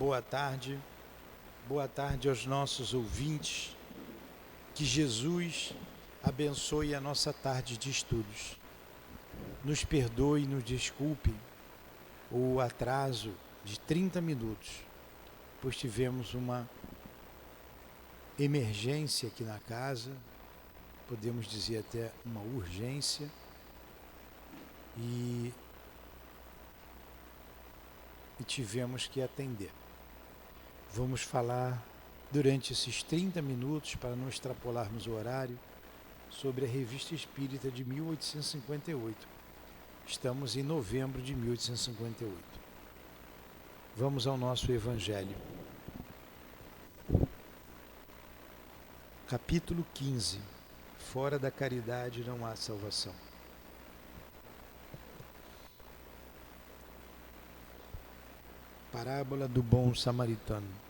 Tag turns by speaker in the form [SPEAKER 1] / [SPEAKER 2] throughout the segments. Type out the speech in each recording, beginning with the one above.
[SPEAKER 1] Boa tarde aos nossos ouvintes. Que Jesus abençoe a nossa tarde de estudos. Nos perdoe e nos desculpe o atraso de 30 minutos, pois tivemos uma emergência aqui na casa, podemos dizer até uma urgência, e tivemos que atender. Vamos falar durante esses 30 minutos, para não extrapolarmos o horário, sobre a Revista Espírita de 1858. Estamos em novembro de 1858. Vamos ao nosso Evangelho. Capítulo 15. Fora da caridade não há salvação. Parábola do bom samaritano.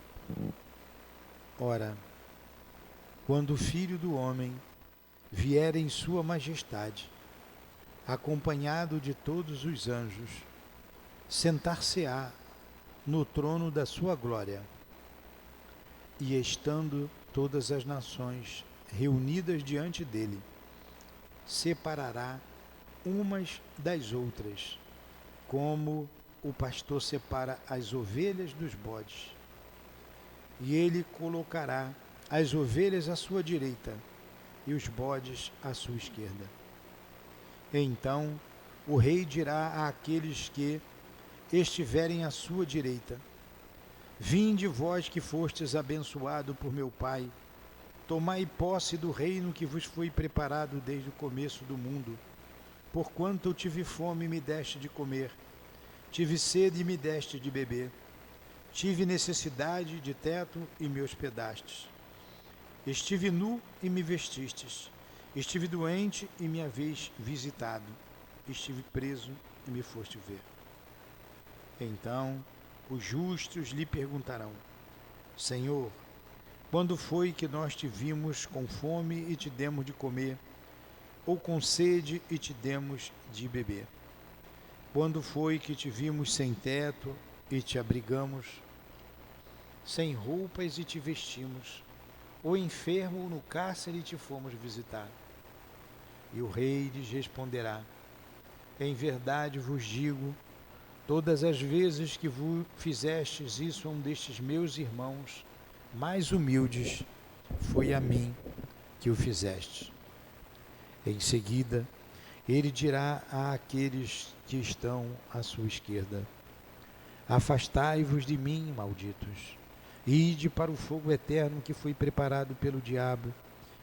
[SPEAKER 1] Ora, quando o Filho do Homem vier em sua majestade, acompanhado de todos os anjos, sentar-se-á no trono da sua glória, e estando todas as nações reunidas diante dele, separará umas das outras, como o pastor separa as ovelhas dos bodes, e ele colocará as ovelhas à sua direita e os bodes à sua esquerda. Então o rei dirá àqueles que estiverem à sua direita: Vinde vós que fostes abençoado por meu Pai, tomai posse do reino que vos foi preparado desde o começo do mundo. Porquanto eu tive fome e me deste de comer, tive sede e me deste de beber, tive necessidade de teto e me hospedastes. Estive nu e me vestistes, estive doente e me haveis visitado, estive preso e me foste ver. Então os justos lhe perguntarão: Senhor, quando foi que nós te vimos com fome e te demos de comer, ou com sede e te demos de beber? Quando foi que te vimos sem teto e te abrigamos, sem roupas e te vestimos, ou enfermo ou no cárcere e te fomos visitar? E o rei lhes responderá: Em verdade vos digo, todas as vezes que vos fizestes isso a um destes meus irmãos mais humildes, foi a mim que o fizeste. Em seguida, ele dirá àqueles que estão à sua esquerda: Afastai-vos de mim, malditos, e ide para o fogo eterno que foi preparado pelo diabo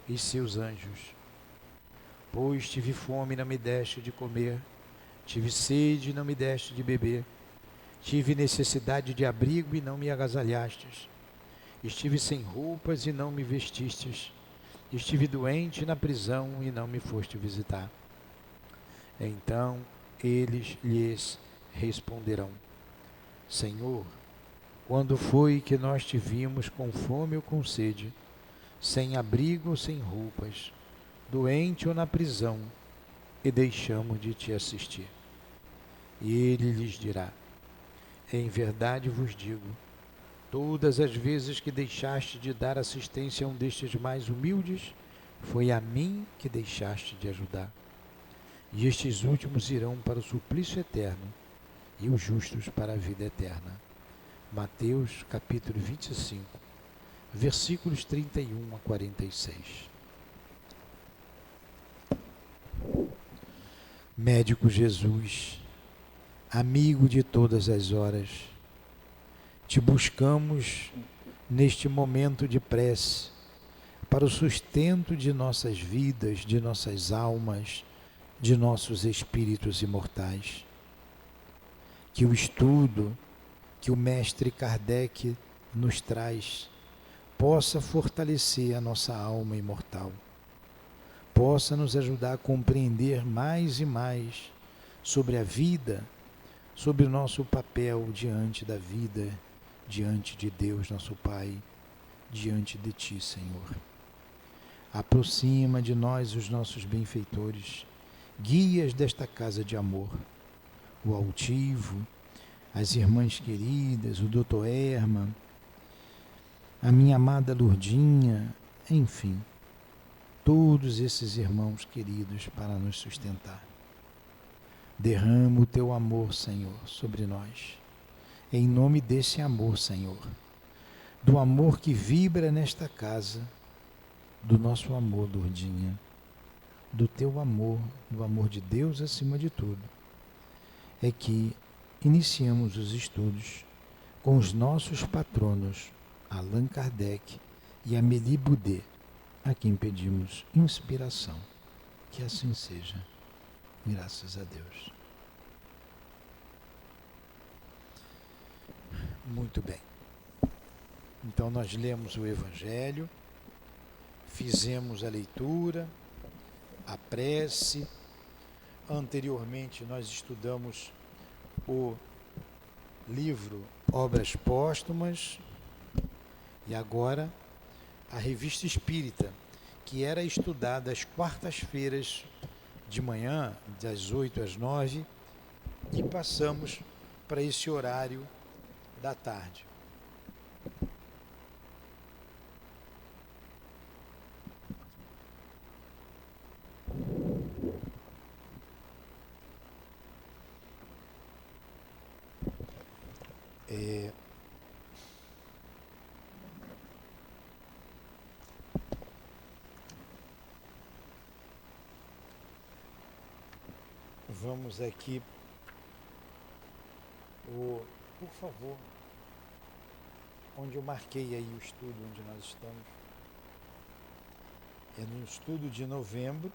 [SPEAKER 1] e seus anjos. Pois tive fome e não me deste de comer, tive sede e não me deste de beber, tive necessidade de abrigo e não me agasalhastes, estive sem roupas e não me vestistes, estive doente na prisão e não me foste visitar. Então eles lhes responderão: Senhor, quando foi que nós te vimos com fome ou com sede, sem abrigo ou sem roupas, doente ou na prisão, e deixamos de te assistir? E ele lhes dirá: Em verdade vos digo, todas as vezes que deixaste de dar assistência a um destes mais humildes, foi a mim que deixaste de ajudar. E estes últimos irão para o suplício eterno, e os justos para a vida eterna. Mateus capítulo 25, versículos 31 a 46. Médico Jesus, amigo de todas as horas, te buscamos neste momento de prece para o sustento de nossas vidas, de nossas almas, de nossos espíritos imortais. Que o estudo que o mestre Kardec nos traz possa fortalecer a nossa alma imortal, possa nos ajudar a compreender mais e mais sobre a vida, sobre o nosso papel diante da vida, diante de Deus, nosso Pai, diante de Ti, Senhor. Aproxima de nós os nossos benfeitores, guias desta casa de amor, o altivo, as irmãs queridas, o Dr. Herman, a minha amada Lourdinha, enfim, todos esses irmãos queridos para nos sustentar. Derrama o teu amor, Senhor, sobre nós. Em nome desse amor, Senhor, do amor que vibra nesta casa, do nosso amor, Lourdinha, do teu amor, do amor de Deus acima de tudo, é que iniciamos os estudos com os nossos patronos, Allan Kardec e Amélie Boudet, a quem pedimos inspiração. Que assim seja. Graças a Deus. Muito bem. Então nós lemos o Evangelho, fizemos a leitura, a prece. Anteriormente nós estudamos o livro Obras Póstumas e agora a Revista Espírita, que era estudada às quartas-feiras de manhã, das 8 às 9, e passamos para esse horário da tarde. Vamos aqui, por favor, onde eu marquei aí o estudo onde nós estamos, é no estudo de novembro,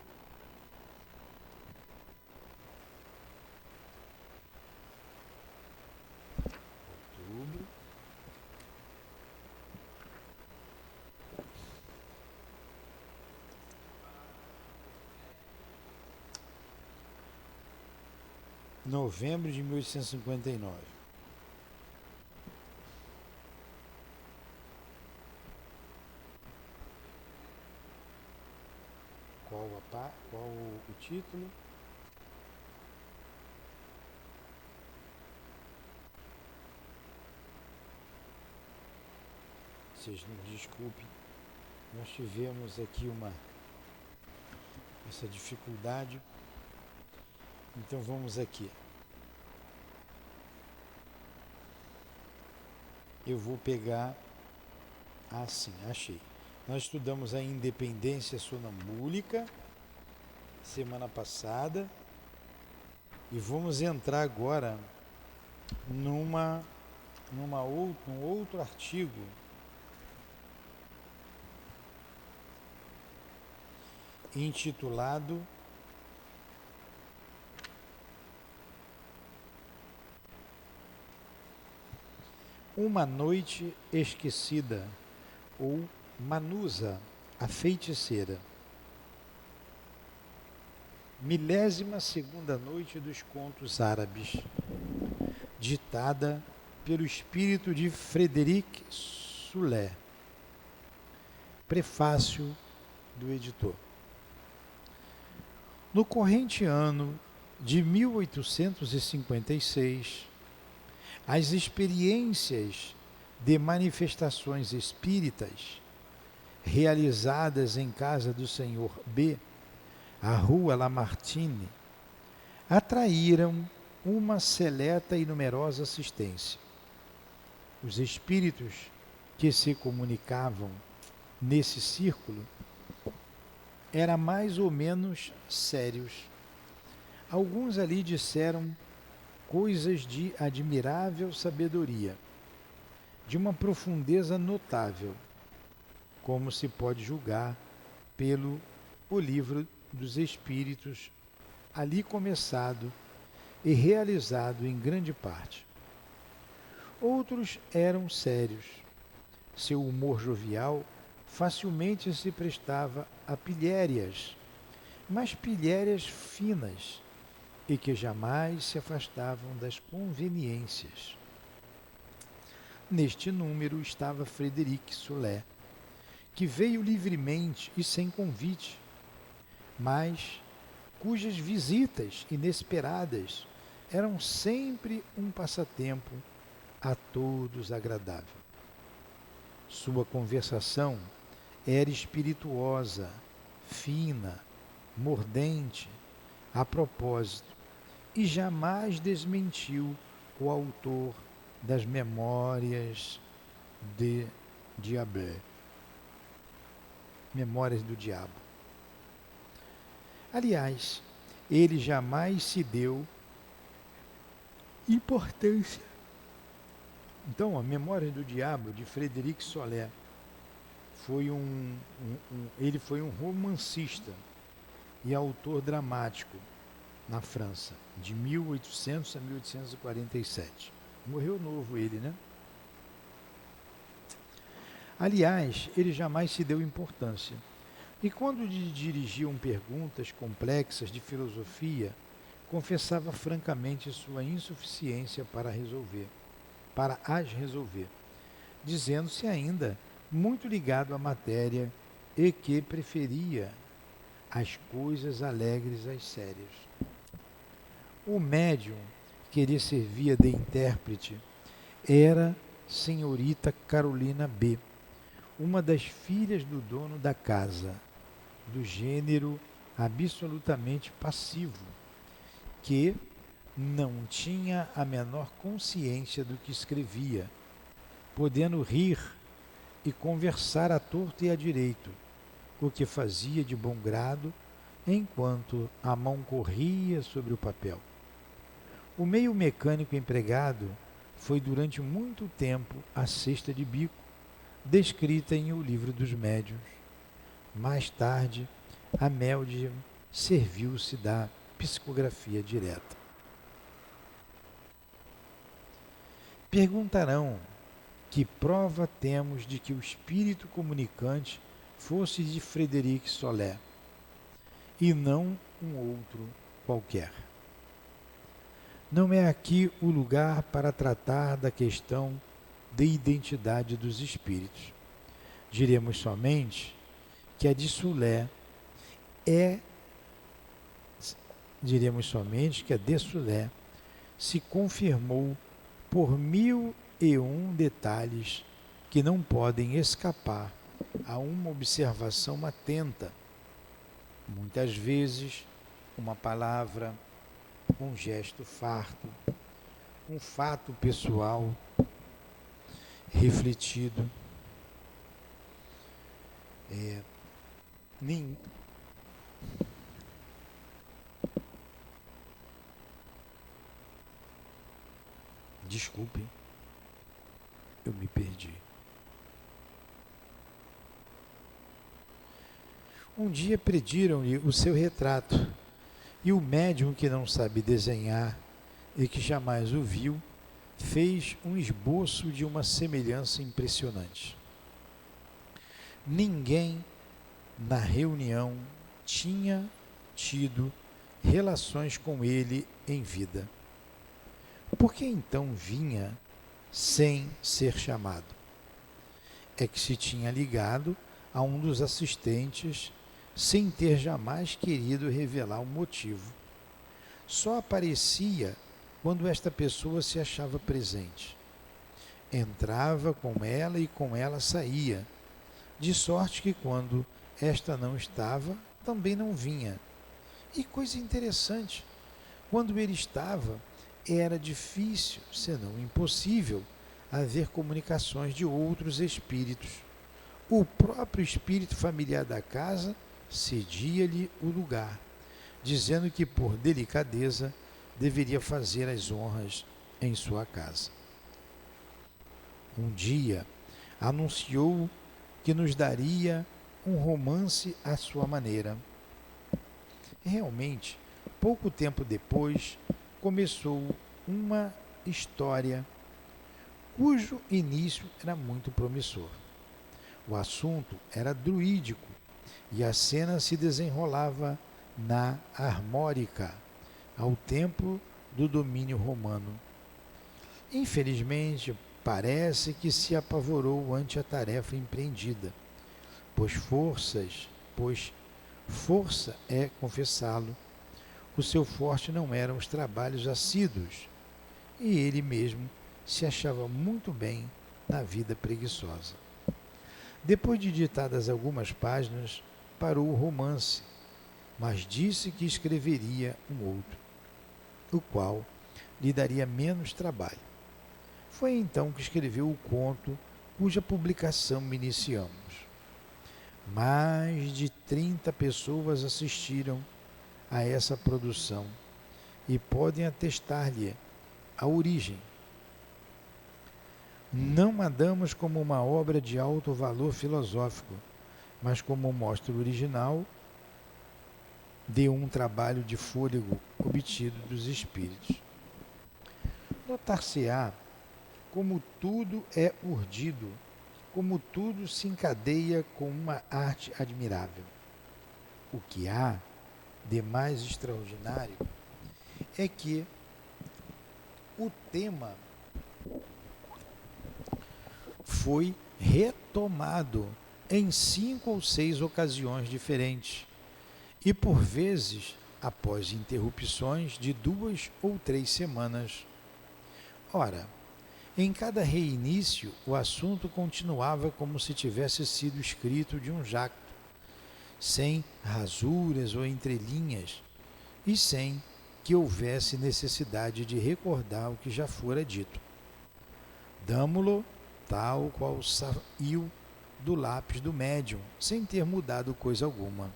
[SPEAKER 1] outubro, novembro de 1859. Qual o título? Vocês nos desculpem, nós tivemos aqui essa dificuldade. Então vamos aqui. Eu vou pegar, sim, achei. Nós estudamos a independência sonambúlica semana passada e vamos entrar agora num outro artigo intitulado Uma Noite Esquecida, ou Manusa, a Feiticeira. milésima-segunda noite dos contos árabes, ditada pelo espírito de Frederic Soulé. Prefácio do editor. No corrente ano de 1856, as experiências de manifestações espíritas realizadas em casa do Sr. B, a Rua Lamartine, atraíram uma seleta e numerosa assistência. Os espíritos que se comunicavam nesse círculo eram mais ou menos sérios. Alguns ali disseram coisas de admirável sabedoria, de uma profundeza notável, como se pode julgar pelo o livro dos Espíritos, ali começado e realizado em grande parte. Outros eram sérios. Seu humor jovial facilmente se prestava a pilhérias, mas pilhérias finas e que jamais se afastavam das conveniências. Neste número estava Frederic Soulé, que veio livremente e sem convite, mas cujas visitas inesperadas eram sempre um passatempo a todos agradável. Sua conversação era espirituosa, fina, mordente, a propósito, e jamais desmentiu o autor das Memórias de Diable, Memórias do Diabo. Aliás, ele jamais se deu importância. Então, a Memórias do Diabo, de Frederic Soler, ele foi um romancista e autor dramático na França, de 1800 a 1847. Morreu novo ele, né? Aliás, ele jamais se deu importância. E quando lhe dirigiam perguntas complexas de filosofia, confessava francamente sua insuficiência para as resolver, dizendo-se ainda muito ligado à matéria e que preferia as coisas alegres às sérias. O médium que lhe servia de intérprete era senhorita Carolina B., uma das filhas do dono da casa, do gênero absolutamente passivo, que não tinha a menor consciência do que escrevia, podendo rir e conversar à torto e à direito, o que fazia de bom grado enquanto a mão corria sobre o papel. O meio mecânico empregado foi durante muito tempo a cesta de bico, descrita em O Livro dos Médiuns. Mais tarde, a médium serviu-se da psicografia direta. Perguntarão: que prova temos de que o espírito comunicante fosse de Frederic Soler e não um outro qualquer? Não é aqui o lugar para tratar da questão de identidade dos espíritos. Diremos somente que a de Soler se confirmou por 1001 detalhes que não podem escapar a uma observação atenta. Muitas vezes, uma palavra, um gesto farto, um fato pessoal refletido. Desculpem, eu me perdi. Um dia pediram-lhe o seu retrato, e o médium, que não sabe desenhar e que jamais o viu, fez um esboço de uma semelhança impressionante. Ninguém na reunião tinha tido relações com ele em vida. Por que então vinha sem ser chamado? É que se tinha ligado a um dos assistentes sem ter jamais querido revelar o motivo. Só aparecia quando esta pessoa se achava presente. Entrava com ela e com ela saía, de sorte que quando esta não estava, também não vinha. E coisa interessante, quando ele estava, era difícil, senão impossível, haver comunicações de outros espíritos. O próprio espírito familiar da casa cedia-lhe o lugar, dizendo que por delicadeza deveria fazer as honras em sua casa. Um dia anunciou que nos daria um romance à sua maneira. Realmente, pouco tempo depois, começou uma história cujo início era muito promissor. O assunto era druídico e a cena se desenrolava na Armórica, ao tempo do domínio romano. Infelizmente, parece que se apavorou ante a tarefa empreendida, pois força é, confessá-lo, o seu forte não eram os trabalhos assíduos, e ele mesmo se achava muito bem na vida preguiçosa. Depois de ditadas algumas páginas, parou o romance, mas disse que escreveria um outro, o qual lhe daria menos trabalho. Foi então que escreveu o conto cuja publicação iniciamos. Mais de 30 pessoas assistiram a essa produção e podem atestar-lhe a origem. Não a damos como uma obra de alto valor filosófico, mas como mostra original de um trabalho de fôlego obtido dos espíritos. Notar-se-á como tudo é urdido, como tudo se encadeia com uma arte admirável. O que há de mais extraordinário é que o tema foi retomado em 5 ou 6 ocasiões diferentes e, por vezes, após interrupções de 2 ou 3 semanas. Ora, em cada reinício, o assunto continuava como se tivesse sido escrito de um jacto, sem rasuras ou entrelinhas, e sem que houvesse necessidade de recordar o que já fora dito. Damo-lo tal qual saiu do lápis do médium, sem ter mudado coisa alguma,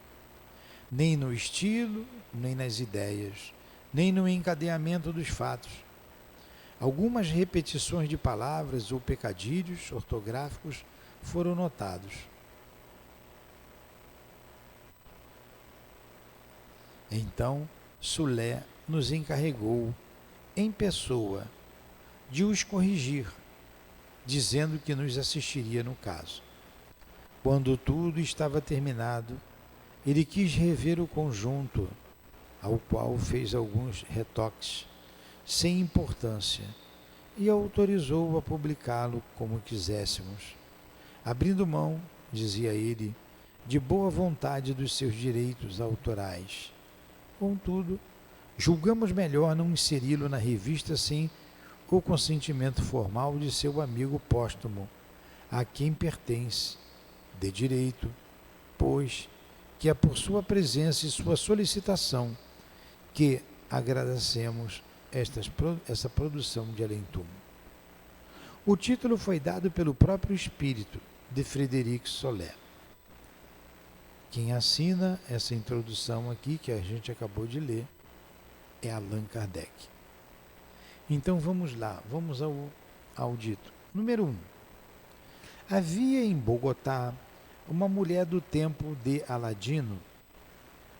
[SPEAKER 1] nem no estilo, nem nas ideias, nem no encadeamento dos fatos. Algumas repetições de palavras ou pecadilhos ortográficos foram notados. Então, Sulé nos encarregou, em pessoa, de os corrigir, dizendo que nos assistiria no caso. Quando tudo estava terminado, ele quis rever o conjunto, ao qual fez alguns retoques, sem importância, e autorizou a publicá-lo como quiséssemos, abrindo mão, dizia ele, de boa vontade dos seus direitos autorais. Contudo, julgamos melhor não inseri-lo na revista sem o consentimento formal de seu amigo póstumo, a quem pertence, de direito, pois que é por sua presença e sua solicitação que agradecemos essa produção de além-túmulo. O título foi dado pelo próprio espírito de Frederic Soler. Quem assina essa introdução aqui, que a gente acabou de ler, é Allan Kardec. Então vamos lá, vamos ao dito. Número 1. Havia em Bogotá uma mulher do tempo de Aladino.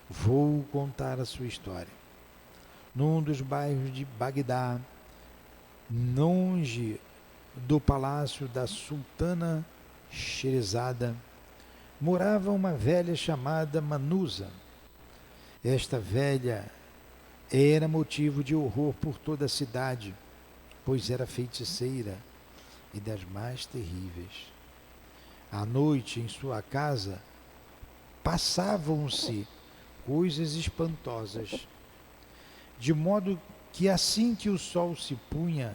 [SPEAKER 1] Vou contar a sua história. Num dos bairros de Bagdá, longe do palácio da sultana Sherazada, morava uma velha chamada Manusa. Esta velha era motivo de horror por toda a cidade, pois era feiticeira e das mais terríveis. À noite, em sua casa, passavam-se coisas espantosas, de modo que assim que o sol se punha,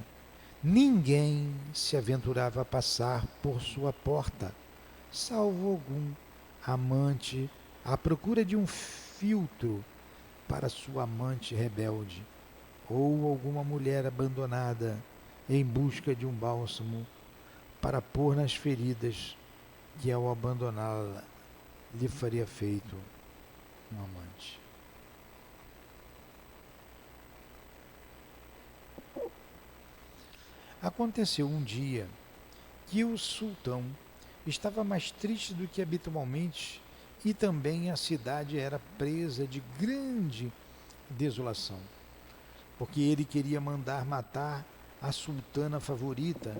[SPEAKER 1] ninguém se aventurava a passar por sua porta, salvo algum amante à procura de um filtro para sua amante rebelde, ou alguma mulher abandonada em busca de um bálsamo para pôr nas feridas que ao abandoná-la lhe faria feito um amante. Aconteceu um dia que o sultão estava mais triste do que habitualmente e também a cidade era presa de grande desolação, porque ele queria mandar matar a sultana favorita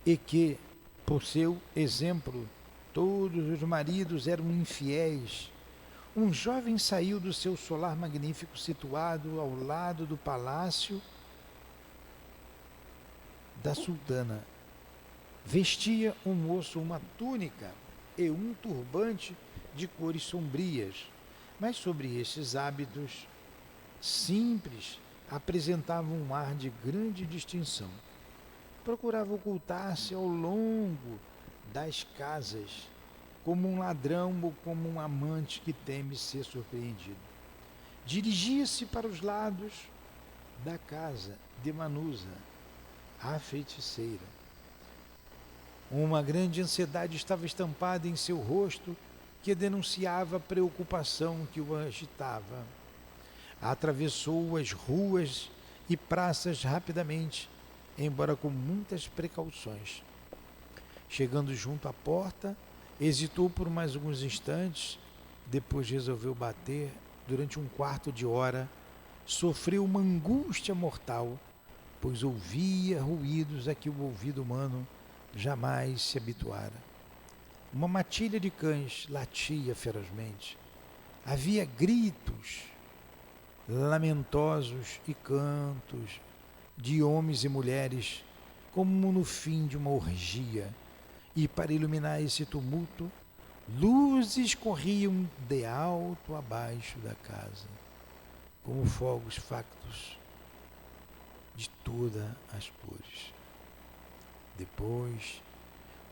[SPEAKER 1] e que, por seu exemplo, todos os maridos eram infiéis. Um jovem saiu do seu solar magnífico situado ao lado do palácio da sultana. Vestia um moço uma túnica e um turbante de cores sombrias. Mas sobre estes hábitos simples apresentavam um ar de grande distinção. Procurava ocultar-se ao longo das casas, como um ladrão ou como um amante que teme ser surpreendido. Dirigia-se para os lados da casa de Manusa, a feiticeira. Uma grande ansiedade estava estampada em seu rosto, que denunciava a preocupação que o agitava. Atravessou as ruas e praças rapidamente, embora com muitas precauções. Chegando junto à porta, hesitou por mais alguns instantes, depois resolveu bater. Durante um quarto de hora, sofreu uma angústia mortal, pois ouvia ruídos a que o ouvido humano jamais se habituara. Uma matilha de cães latia ferozmente. Havia gritos lamentosos e cantos de homens e mulheres, como no fim de uma orgia. E para iluminar esse tumulto, luzes corriam de alto a baixo da casa, como fogos factos de todas as cores. Depois,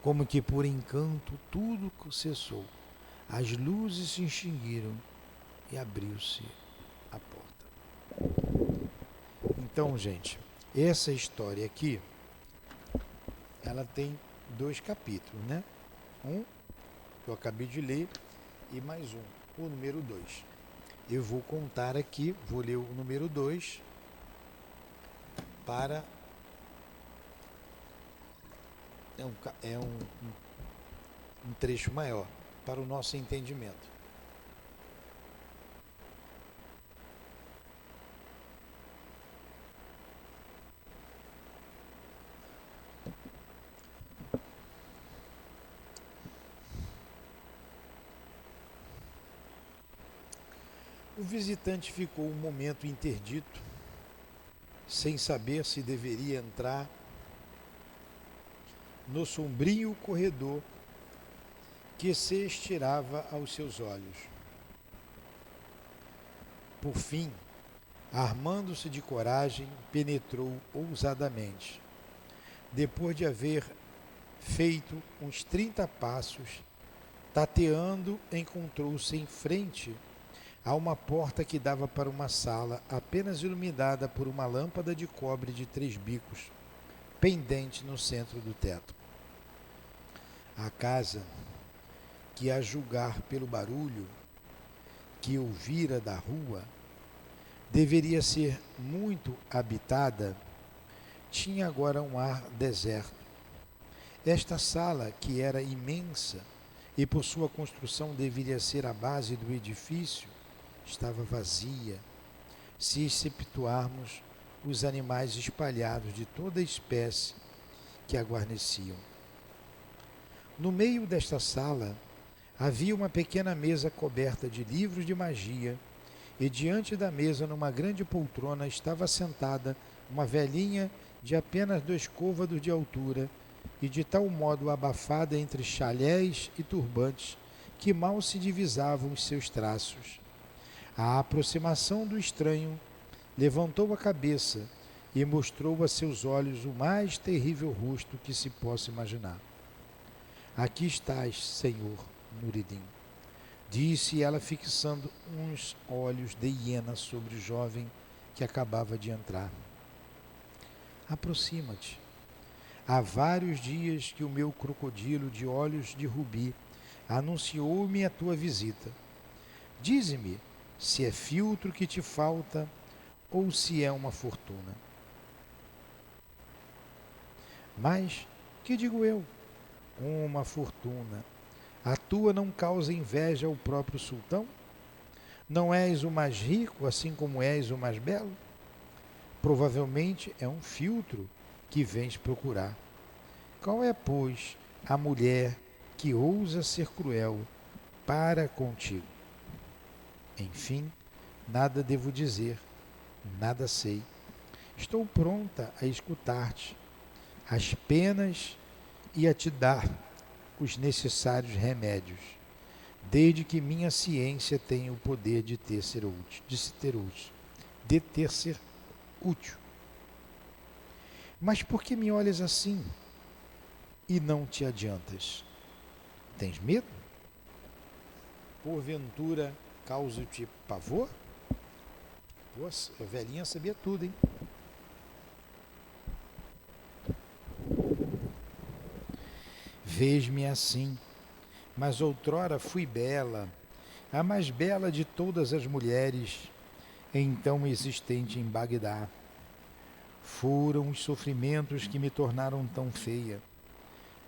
[SPEAKER 1] como que por encanto, tudo cessou. As luzes se extinguiram e abriu-se a porta. Então, gente, essa história aqui, ela tem 2 capítulos, né? Um que eu acabei de ler e mais um, o número 2. Eu vou contar aqui, vou ler o número 2 para... É um trecho maior para o nosso entendimento. O visitante ficou um momento interdito, sem saber se deveria entrar no sombrio corredor que se estirava aos seus olhos. Por fim, armando-se de coragem, penetrou ousadamente. Depois de haver feito uns 30 passos, tateando, encontrou-se em frente a uma porta que dava para uma sala apenas iluminada por uma lâmpada de cobre de 3 bicos, pendente no centro do teto. A casa, que a julgar pelo barulho que ouvira da rua, deveria ser muito habitada, tinha agora um ar deserto. Esta sala, que era imensa e por sua construção deveria ser a base do edifício, estava vazia, se exceptuarmos os animais espalhados de toda espécie que a guarneciam. No meio desta sala havia uma pequena mesa coberta de livros de magia, e diante da mesa, numa grande poltrona, estava sentada uma velhinha de apenas 2 côvados de altura e de tal modo abafada entre chalés e turbantes que mal se divisavam os seus traços. À aproximação do estranho, levantou a cabeça e mostrou a seus olhos o mais terrível rosto que se possa imaginar. Aqui estás, Senhor Nureddin, disse ela, fixando uns olhos de hiena sobre o jovem que acabava de entrar. Aproxima-te. Há vários dias que o meu crocodilo de olhos de rubi anunciou-me a tua visita. Dize-me se é filtro que te falta ou se é uma fortuna. Mas, que digo eu? Uma fortuna. A tua não causa inveja ao próprio sultão? Não és o mais rico, assim como és o mais belo? Provavelmente é um filtro que vens procurar. Qual é, pois, a mulher que ousa ser cruel para contigo? Enfim, nada devo dizer, nada sei. Estou pronta a escutar-te, as penas e a te dar os necessários remédios. desde que minha ciência tenha o poder de ser útil. Mas por que me olhas assim e não te adiantas? Tens medo? Porventura causa-te pavor? Nossa, a velhinha sabia tudo, hein? Vês-me assim, mas outrora fui bela, a mais bela de todas as mulheres, então existente em Bagdá. Foram os sofrimentos que me tornaram tão feia.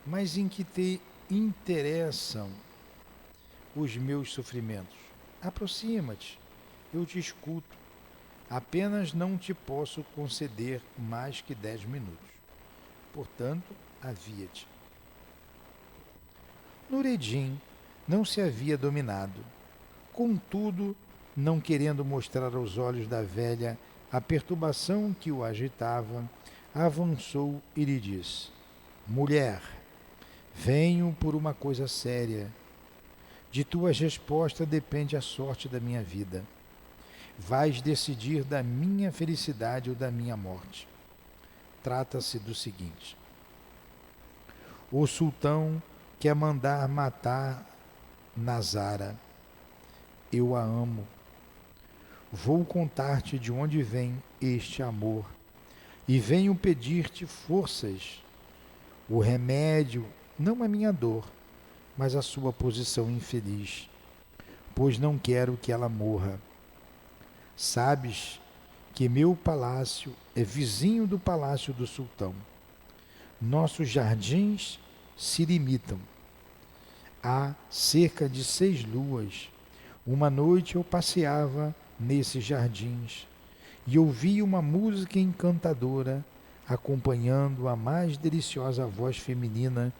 [SPEAKER 1] Mas em que te interessam os meus sofrimentos? Aproxima-te, eu te escuto. Apenas não te posso conceder mais que 10 minutos. Portanto, avia-te. Nureddin não se havia dominado. Contudo, não querendo mostrar aos olhos da velha a perturbação que o agitava, avançou e lhe disse: Mulher, venho por uma coisa séria. De tuas respostas depende a sorte da minha vida. Vais decidir da minha felicidade ou da minha morte. Trata-se do seguinte: o sultão quer mandar matar Nazara. Eu a amo. Vou contar-te de onde vem este amor e venho pedir-te forças. O remédio, não a minha dor, mas a sua posição infeliz, pois não quero que ela morra. Sabes que meu palácio é vizinho do palácio do sultão. Nossos jardins se limitam. Há cerca de 6 luas. Uma noite eu passeava nesses jardins e ouvi uma música encantadora acompanhando a mais deliciosa voz feminina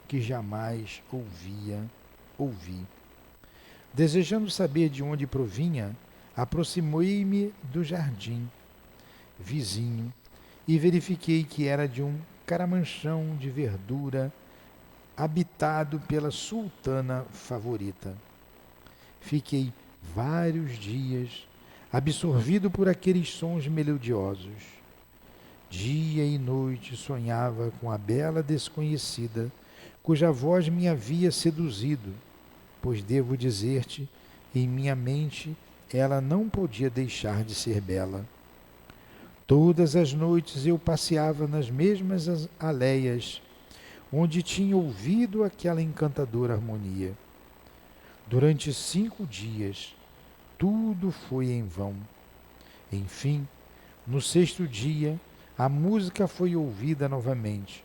[SPEAKER 1] que jamais ouvi. Desejando saber de onde provinha, aproximei-me do jardim vizinho e verifiquei que era de um caramanchão de verdura habitado pela sultana favorita. Fiquei vários dias absorvido por aqueles sons melodiosos. Dia e noite sonhava com a bela desconhecida, cuja voz me havia seduzido, pois devo dizer-te, em minha mente ela não podia deixar de ser bela. Todas as noites eu passeava nas mesmas aleias, onde tinha ouvido aquela encantadora harmonia. Durante 5 dias, tudo foi em vão. Enfim, no 6º dia, a música foi ouvida novamente.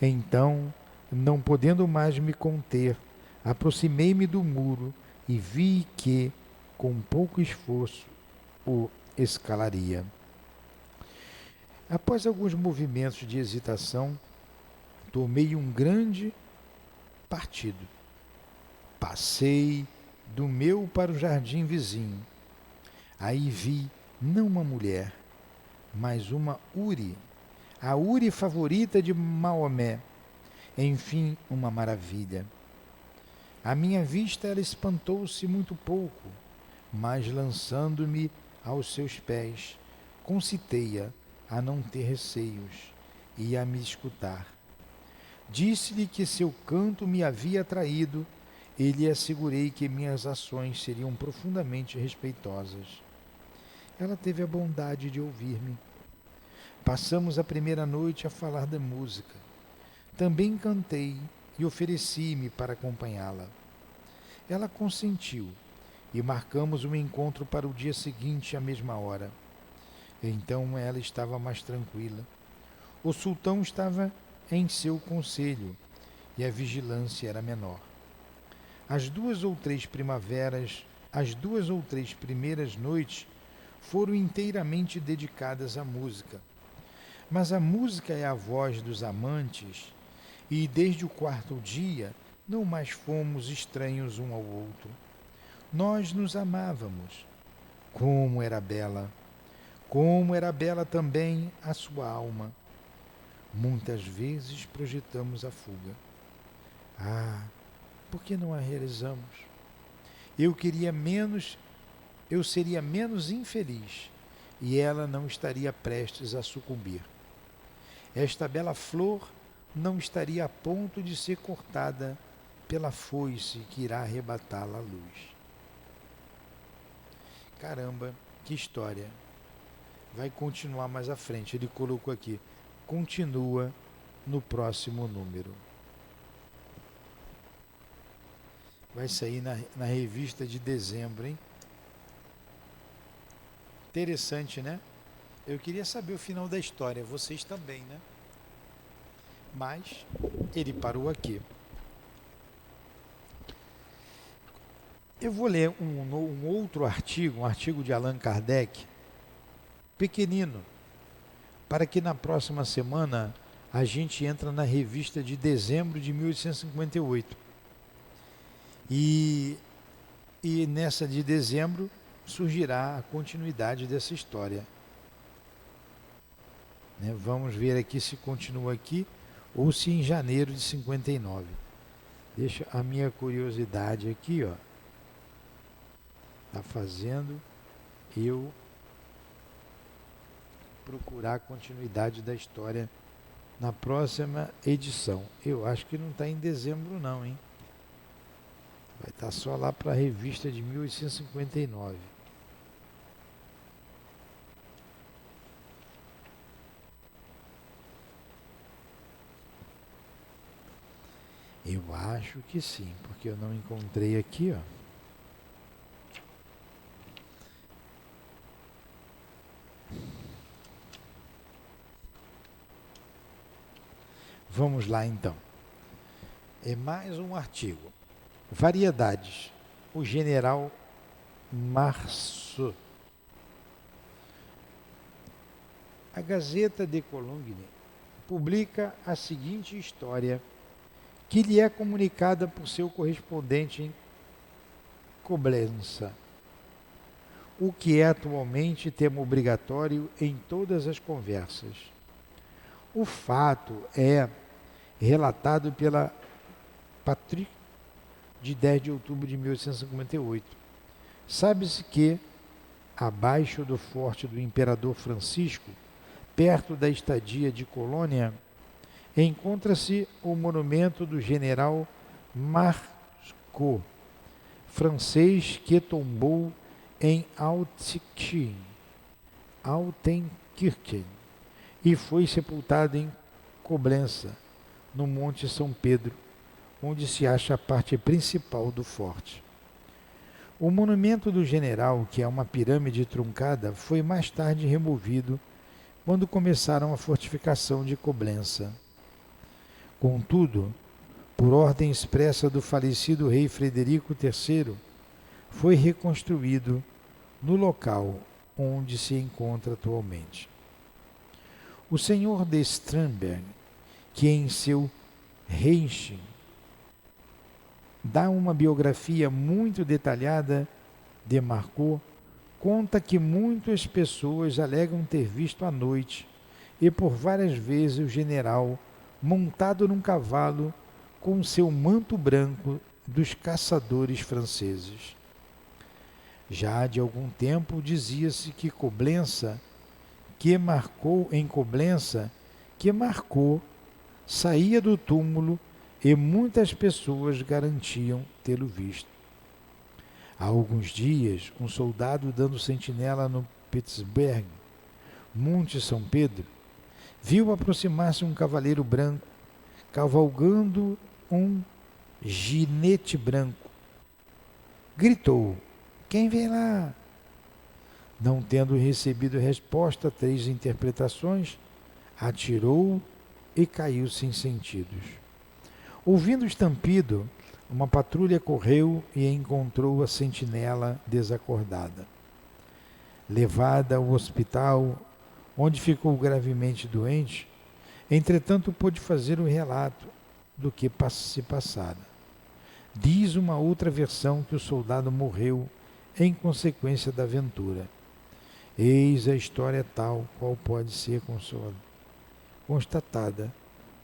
[SPEAKER 1] Então, não podendo mais me conter, aproximei-me do muro e vi que, com pouco esforço, o escalaria. Após alguns movimentos de hesitação, tomei um grande partido. Passei do meu para o jardim vizinho. Aí vi não uma mulher, mas uma Uri, a Uri favorita de Maomé. Enfim, uma maravilha. À minha vista ela espantou-se muito pouco, mas lançando-me aos seus pés, concitei-a a não ter receios e a me escutar. Disse-lhe que seu canto me havia atraído e lhe assegurei que minhas ações seriam profundamente respeitosas. Ela teve a bondade de ouvir-me. Passamos a primeira noite a falar da música. Também cantei e ofereci-me para acompanhá-la. Ela consentiu e marcamos um encontro para o dia seguinte à mesma hora. Então ela estava mais tranquila. O sultão estava em seu conselho e a vigilância era menor. As 2 ou 3 primeiras noites foram inteiramente dedicadas à música. Mas a música é a voz dos amantes e desde o 4º dia não mais fomos estranhos um ao outro. Nós nos amávamos. Como era bela também a sua alma. Muitas vezes projetamos a fuga. Ah, por que não a realizamos? eu seria menos infeliz e ela não estaria prestes a sucumbir. Esta bela flor não estaria a ponto de ser cortada pela foice que irá arrebatá-la à luz. Caramba, que história! Vai continuar mais à frente. Ele colocou aqui, continua no próximo número. Vai sair na revista de dezembro, hein? Interessante, né? Eu queria saber o final da história, vocês também, né? Mas ele parou aqui. Eu vou ler um outro artigo, um artigo de Allan Kardec, pequenino, para que na próxima semana a gente entre na revista de dezembro de 1858. E nessa de dezembro surgirá a continuidade dessa história. Né? Vamos ver aqui se continua aqui ou se em janeiro de 59. Deixa a minha curiosidade aqui, ó. Tá fazendo eu procurar a continuidade da história na próxima edição. Eu acho que não está em dezembro não, hein? Vai estar só lá para a revista de 1859. Eu acho que sim, porque eu não encontrei aqui, ó. Vamos lá então. É mais um artigo. Variedades. O general Marceau. A Gazeta de Cologne publica a seguinte história que lhe é comunicada por seu correspondente em Coblença, o que é atualmente tema obrigatório em todas as conversas. O fato é relatado pela Patrick de 10 de outubro de 1858. Sabe-se que, abaixo do forte do Imperador Francisco, perto da estadia de Colônia, encontra-se o monumento do general Marceau, francês que tombou em Altenkirchen e foi sepultado em Coblença, no Monte São Pedro, onde se acha a parte principal do forte. O monumento do general, que é uma pirâmide truncada, foi mais tarde removido quando começaram a fortificação de Coblença. Contudo, por ordem expressa do falecido rei Frederico III, foi reconstruído no local onde se encontra atualmente. O senhor de Sternberg, que em seu Reichen dá uma biografia muito detalhada de Marceau, conta que muitas pessoas alegam ter visto à noite e por várias vezes o general montado num cavalo com seu manto branco dos caçadores franceses. Já de algum tempo dizia-se que Marceau saía do túmulo e muitas pessoas garantiam tê-lo visto. Há alguns dias, um soldado dando sentinela no Pittsburgh, Monte São Pedro, viu aproximar-se um cavaleiro branco, cavalgando um ginete branco. Gritou: "Quem vem lá?" Não tendo recebido resposta a 3 interpretações, atirou e caiu sem sentidos. Ouvindo o estampido, uma patrulha correu e encontrou a sentinela desacordada. Levada ao hospital, onde ficou gravemente doente, entretanto pôde fazer o relato do que se passara. Diz uma outra versão que o soldado morreu em consequência da aventura. Eis a história tal qual pode ser constatada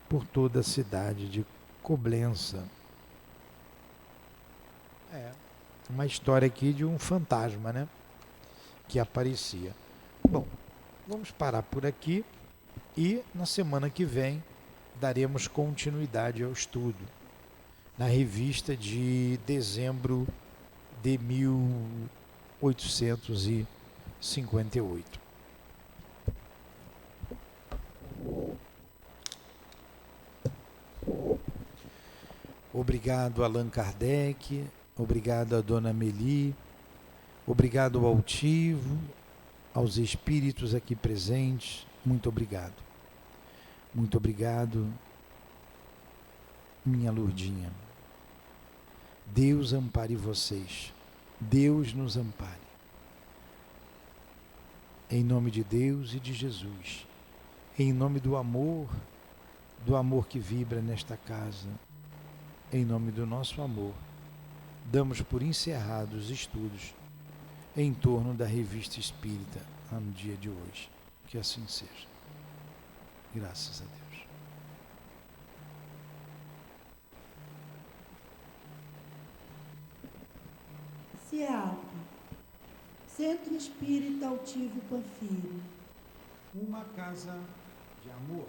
[SPEAKER 1] por toda a cidade de Coblença. uma história aqui de um fantasma, né? Que aparecia. Bom, vamos parar por aqui e na semana que vem daremos continuidade ao estudo na revista de dezembro de 1858. Obrigado, Allan Kardec. Obrigado a Dona Meli. Obrigado ao Altivo, aos espíritos aqui presentes. Muito obrigado. Muito obrigado, minha Lourdinha. Deus ampare vocês. Deus nos ampare. Em nome de Deus e de Jesus. Em nome do amor que vibra nesta casa. Em nome do nosso amor, damos por encerrados os estudos em torno da Revista Espírita no dia de hoje. Que assim seja. Graças a Deus.
[SPEAKER 2] CEAP, Centro Espírita Altivo Panfiro.
[SPEAKER 1] Uma casa de amor.